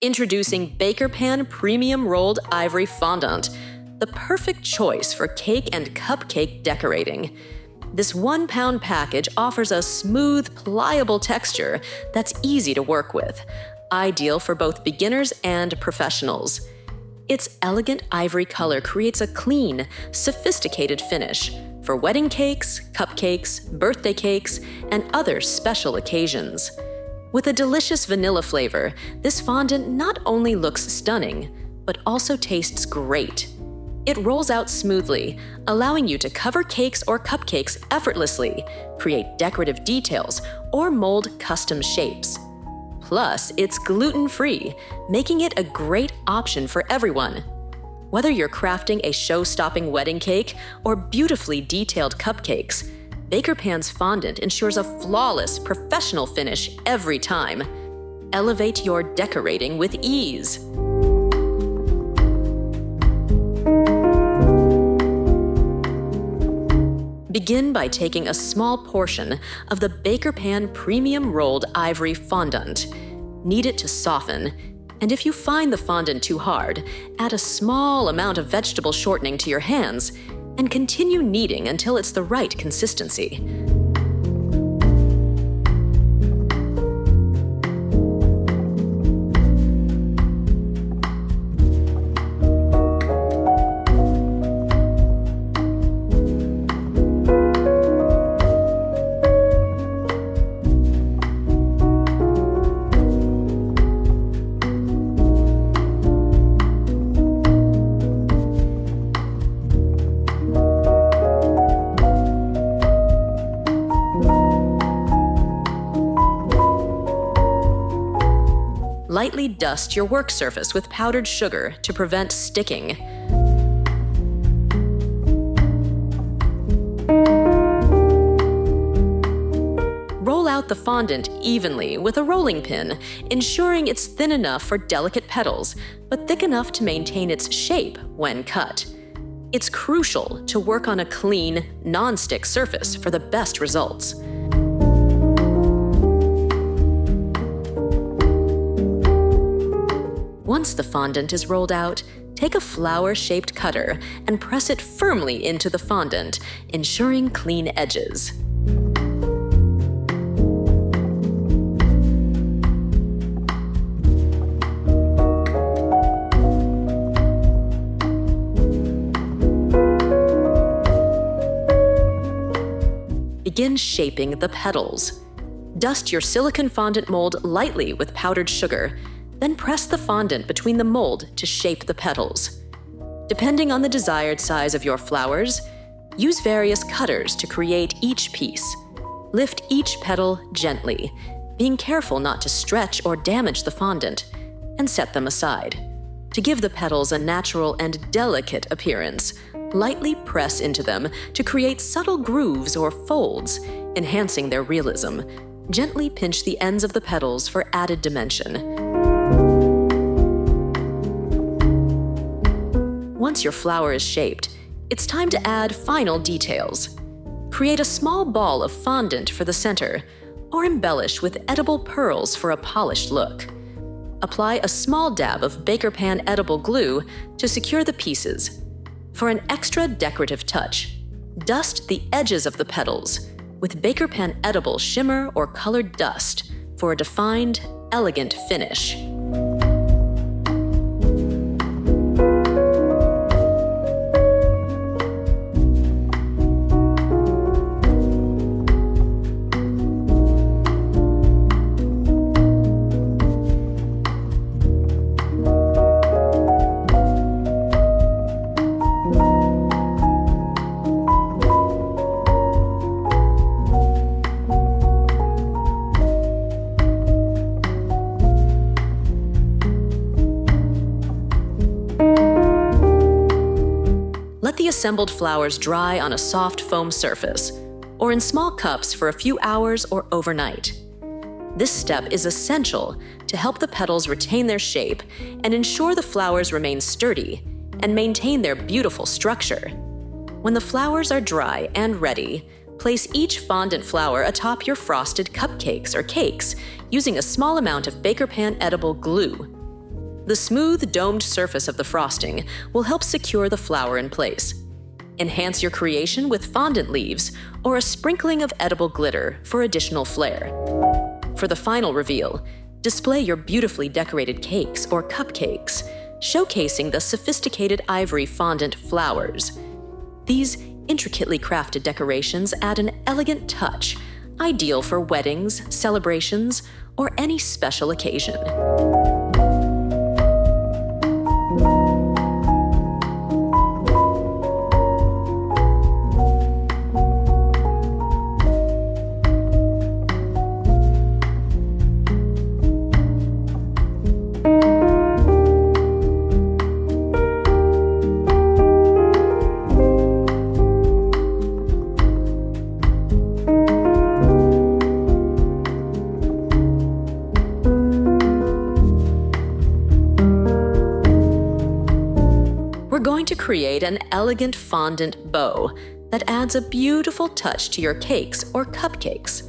Introducing Bakerpan Premium Rolled Ivory Fondant, the perfect choice for cake and cupcake decorating. This 1-pound package offers a smooth, pliable texture that's easy to work with, ideal for both beginners and professionals. Its elegant ivory color creates a clean, sophisticated finish for wedding cakes, cupcakes, birthday cakes, and other special occasions. With a delicious vanilla flavor, this fondant not only looks stunning, but also tastes great. It rolls out smoothly, allowing you to cover cakes or cupcakes effortlessly, create decorative details, or mold custom shapes. Plus, it's gluten-free, making it a great option for everyone. Whether you're crafting a show-stopping wedding cake or beautifully detailed cupcakes, Bakerpan's fondant ensures a flawless, professional finish every time. Elevate your decorating with ease. Begin by taking a small portion of the Bakerpan Premium Rolled Ivory Fondant. Knead it to soften, and if you find the fondant too hard, add a small amount of vegetable shortening to your hands and continue kneading until it's the right consistency. Lightly dust your work surface with powdered sugar to prevent sticking. Roll out the fondant evenly with a rolling pin, ensuring it's thin enough for delicate petals, but thick enough to maintain its shape when cut. It's crucial to work on a clean, non-stick surface for the best results. Once the fondant is rolled out, take a flower-shaped cutter and press it firmly into the fondant, ensuring clean edges. Begin shaping the petals. Dust your silicone fondant mold lightly with powdered sugar, then press the fondant between the mold to shape the petals. Depending on the desired size of your flowers, use various cutters to create each piece. Lift each petal gently, being careful not to stretch or damage the fondant, and set them aside. To give the petals a natural and delicate appearance, lightly press into them to create subtle grooves or folds, enhancing their realism. Gently pinch the ends of the petals for added dimension. Once your flower is shaped, it's time to add final details. Create a small ball of fondant for the center, or embellish with edible pearls for a polished look. Apply a small dab of Bakerpan edible glue to secure the pieces. For an extra decorative touch, dust the edges of the petals with Bakerpan edible shimmer or colored dust for a defined, elegant finish. Let the assembled flowers dry on a soft foam surface, or in small cups for a few hours or overnight. This step is essential to help the petals retain their shape and ensure the flowers remain sturdy and maintain their beautiful structure. When the flowers are dry and ready, place each fondant flower atop your frosted cupcakes or cakes using a small amount of Bakerpan edible glue. The smooth, domed surface of the frosting will help secure the flower in place. Enhance your creation with fondant leaves or a sprinkling of edible glitter for additional flair. For the final reveal, display your beautifully decorated cakes or cupcakes, showcasing the sophisticated ivory fondant flowers. These intricately crafted decorations add an elegant touch, ideal for weddings, celebrations, or any special occasion. We're going to create an elegant fondant bow that adds a beautiful touch to your cakes or cupcakes.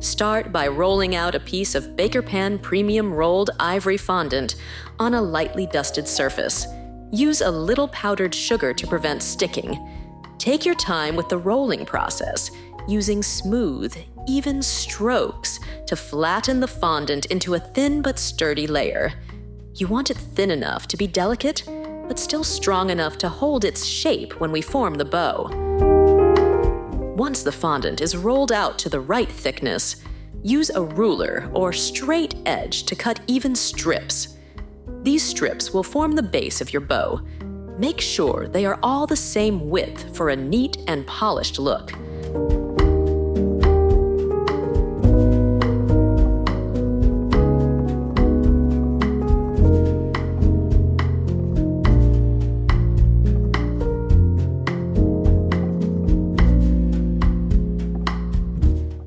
Start by rolling out a piece of Bakerpan premium rolled ivory fondant on a lightly dusted surface. Use a little powdered sugar to prevent sticking. Take your time with the rolling process, using smooth, even strokes to flatten the fondant into a thin but sturdy layer. You want it thin enough to be delicate, but still strong enough to hold its shape when we form the bow. Once the fondant is rolled out to the right thickness, use a ruler or straight edge to cut even strips. These strips will form the base of your bow. Make sure they are all the same width for a neat and polished look.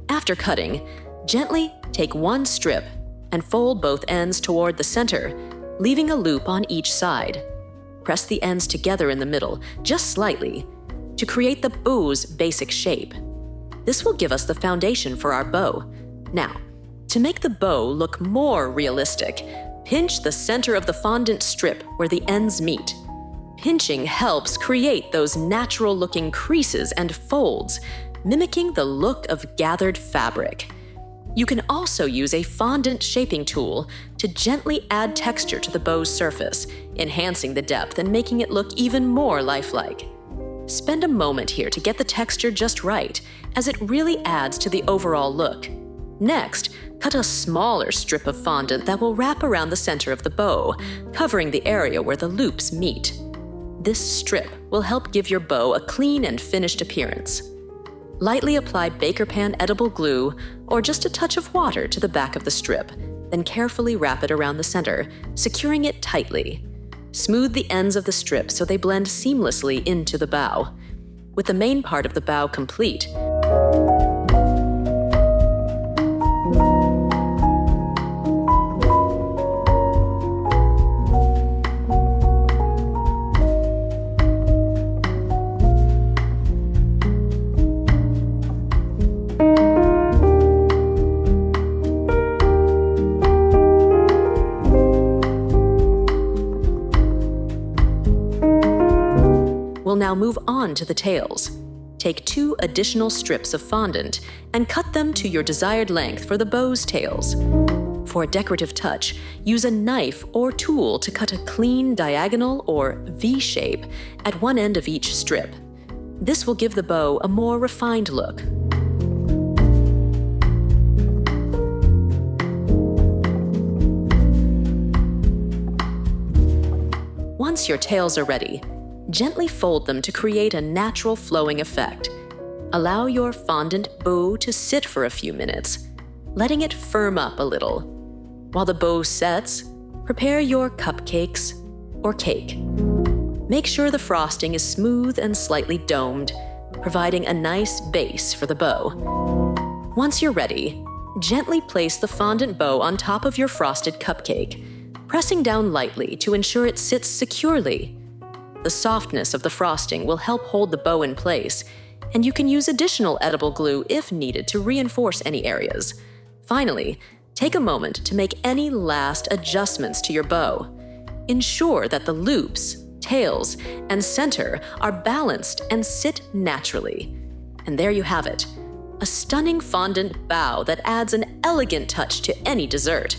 After cutting, gently take one strip and fold both ends toward the center, leaving a loop on each side. Press the ends together in the middle, just slightly, to create the bow's basic shape. This will give us the foundation for our bow. Now, to make the bow look more realistic, pinch the center of the fondant strip where the ends meet. Pinching helps create those natural-looking creases and folds, mimicking the look of gathered fabric. You can also use a fondant shaping tool to gently add texture to the bow's surface, enhancing the depth and making it look even more lifelike. Spend a moment here to get the texture just right, as it really adds to the overall look. Next, cut a smaller strip of fondant that will wrap around the center of the bow, covering the area where the loops meet. This strip will help give your bow a clean and finished appearance. Lightly apply Bakerpan edible glue or just a touch of water to the back of the strip, then carefully wrap it around the center, securing it tightly. Smooth the ends of the strip so they blend seamlessly into the bow. With the main part of the bow complete, we'll now move on to the tails. Take 2 additional strips of fondant and cut them to your desired length for the bow's tails. For a decorative touch, use a knife or tool to cut a clean diagonal or V shape at one end of each strip. This will give the bow a more refined look. Once your tails are ready, gently fold them to create a natural flowing effect. Allow your fondant bow to sit for a few minutes, letting it firm up a little. While the bow sets, prepare your cupcakes or cake. Make sure the frosting is smooth and slightly domed, providing a nice base for the bow. Once you're ready, gently place the fondant bow on top of your frosted cupcake, pressing down lightly to ensure it sits securely. The softness of the frosting will help hold the bow in place, and you can use additional edible glue if needed to reinforce any areas. Finally, take a moment to make any last adjustments to your bow. Ensure that the loops, tails, and center are balanced and sit naturally. And there you have it, a stunning fondant bow that adds an elegant touch to any dessert.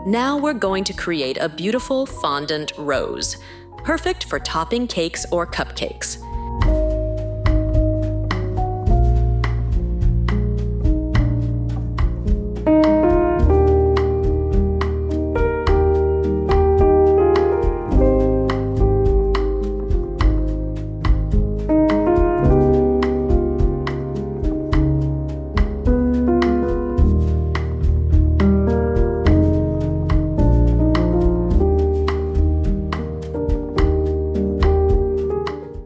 Now we're going to create a beautiful fondant rose, perfect for topping cakes or cupcakes.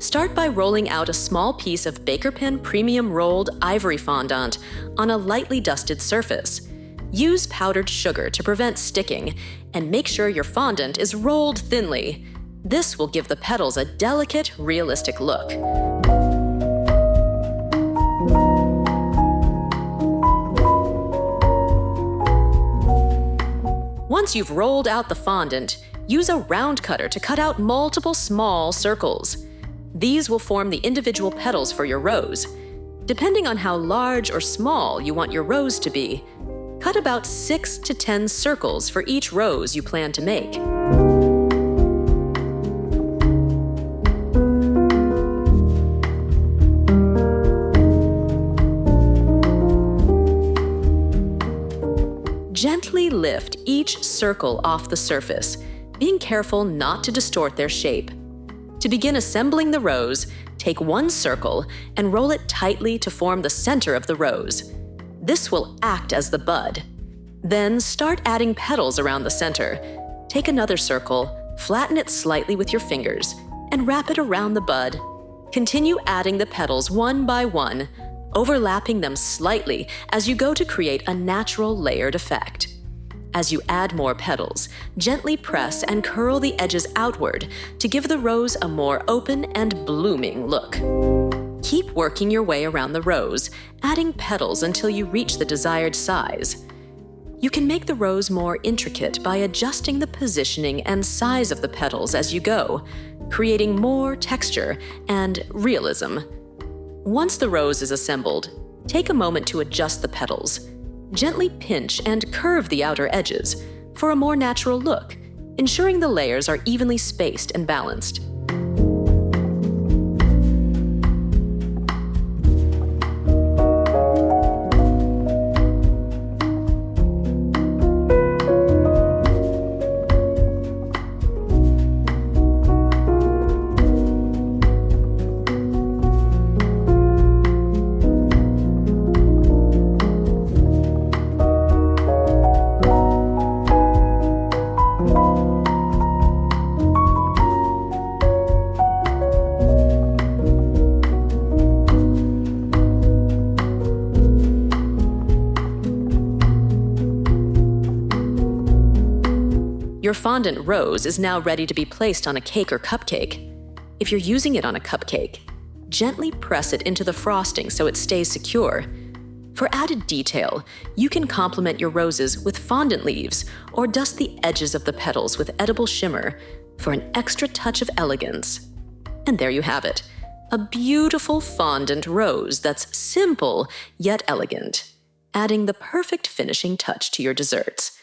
Start by rolling out a small piece of Bakerpan premium rolled ivory fondant on a lightly dusted surface. Use powdered sugar to prevent sticking, and make sure your fondant is rolled thinly. This will give the petals a delicate, realistic look. Once you've rolled out the fondant, use a round cutter to cut out multiple small circles. These will form the individual petals for your rose. Depending on how large or small you want your rose to be, cut about 6 to 10 circles for each rose you plan to make. Gently lift each circle off the surface, being careful not to distort their shape. To begin assembling the rose, take one circle and roll it tightly to form the center of the rose. This will act as the bud. Then start adding petals around the center. Take another circle, flatten it slightly with your fingers, and wrap it around the bud. Continue adding the petals one by one, overlapping them slightly as you go to create a natural layered effect. As you add more petals, gently press and curl the edges outward to give the rose a more open and blooming look. Keep working your way around the rose, adding petals until you reach the desired size. You can make the rose more intricate by adjusting the positioning and size of the petals as you go, creating more texture and realism. Once the rose is assembled, take a moment to adjust the petals. Gently pinch and curve the outer edges for a more natural look, ensuring the layers are evenly spaced and balanced. Your fondant rose is now ready to be placed on a cake or cupcake. If you're using it on a cupcake, gently press it into the frosting so it stays secure. For added detail, you can complement your roses with fondant leaves or dust the edges of the petals with edible shimmer for an extra touch of elegance. And there you have it, a beautiful fondant rose that's simple yet elegant, adding the perfect finishing touch to your desserts.